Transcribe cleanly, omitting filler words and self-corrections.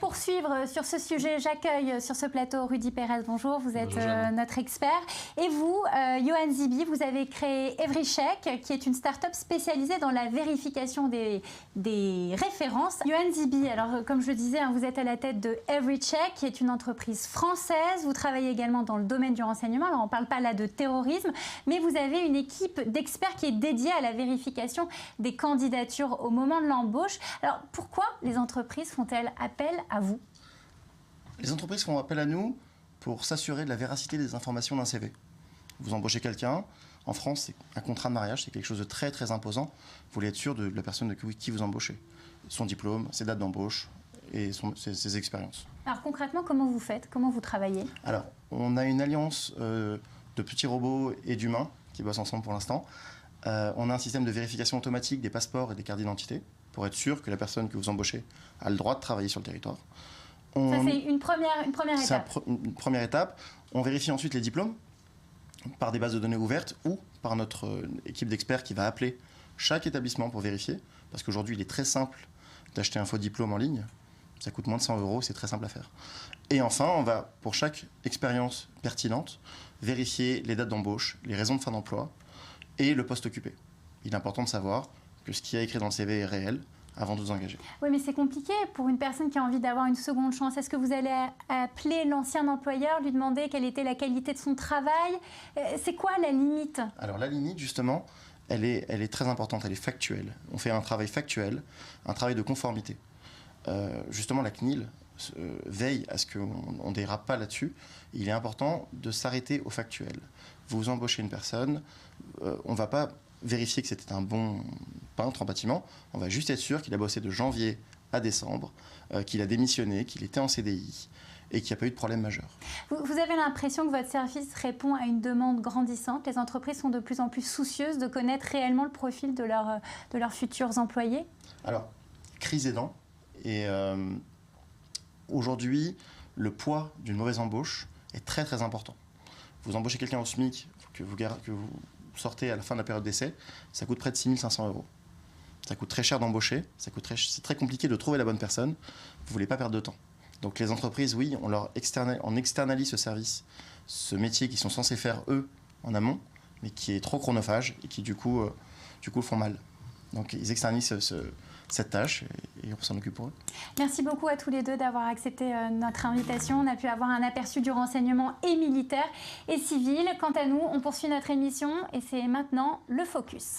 poursuivre sur ce sujet, j'accueille sur ce plateau Rudy Pérez. Bonjour, vous êtes notre expert. Et vous, Yohann Zibi, vous avez créé EveryCheck, qui est une start-up spécialisée dans la vérification des références. Yohann Zibi, alors comme je le disais, vous êtes à la tête de EveryCheck, qui est une entreprise française. Vous travaillez également dans le domaine du renseignement. Alors on ne parle pas là de terrorisme, mais vous avez une équipe d'experts qui est dédiée à la vérification des candidatures au moment de l'embauche. Alors pourquoi les entreprises font-elles appel à vous? Les entreprises font appel à nous pour s'assurer de la véracité des informations d'un CV. Vous embauchez quelqu'un, en France, c'est un contrat de mariage, c'est quelque chose de très très imposant. Vous voulez être sûr de la personne de qui vous embauchez. Son diplôme, ses dates d'embauche et ses expériences. Alors concrètement, comment vous faites? Comment vous travaillez? Alors, on a une alliance de petits robots et d'humains qui bossent ensemble pour l'instant. On a un système de vérification automatique des passeports et des cartes d'identité pour être sûr que la personne que vous embauchez a le droit de travailler sur le territoire. Ça, c'est une première étape. Une première étape. On vérifie ensuite les diplômes par des bases de données ouvertes ou par notre équipe d'experts qui va appeler chaque établissement pour vérifier. Parce qu'aujourd'hui, il est très simple d'acheter un faux diplôme en ligne. Ça coûte moins de 100 €, c'est très simple à faire. Et enfin, on va, pour chaque expérience pertinente, vérifier les dates d'embauche, les raisons de fin d'emploi et le poste occupé. Il est important de savoir que ce qui est écrit dans le CV est réel avant de vous engager. Oui, mais c'est compliqué pour une personne qui a envie d'avoir une seconde chance. Est-ce que vous allez appeler l'ancien employeur, lui demander quelle était la qualité de son travail? C'est quoi la limite? Alors la limite, justement, elle est très importante, elle est factuelle. On fait un travail factuel, un travail de conformité. Justement, la CNIL veille à ce qu'on ne dérape pas là-dessus. Il est important de s'arrêter au factuel. Vous embauchez une personne, on ne va pas vérifier que c'était un bon peintre en bâtiment, on va juste être sûr qu'il a bossé de janvier à décembre, qu'il a démissionné, qu'il était en CDI et qu'il n'y a pas eu de problème majeur. Vous avez l'impression que votre service répond à une demande grandissante? Les entreprises sont de plus en plus soucieuses de connaître réellement le profil de leurs futurs employés? Alors, crise aidant, et aujourd'hui, le poids d'une mauvaise embauche est très très important. Vous embauchez quelqu'un au SMIC que vous sortez à la fin de la période d'essai, ça coûte près de 6 500 €. Ça coûte très cher d'embaucher, c'est très compliqué de trouver la bonne personne, vous ne voulez pas perdre de temps. Donc les entreprises, oui, on externalise ce service, ce métier qu'ils sont censés faire eux en amont, mais qui est trop chronophage et qui du coup font mal. Donc ils externalisent cette tâche et on s'en occupe pour eux. Merci beaucoup à tous les deux d'avoir accepté notre invitation. On a pu avoir un aperçu du renseignement et militaire et civil. Quant à nous, on poursuit notre émission et c'est maintenant le Focus.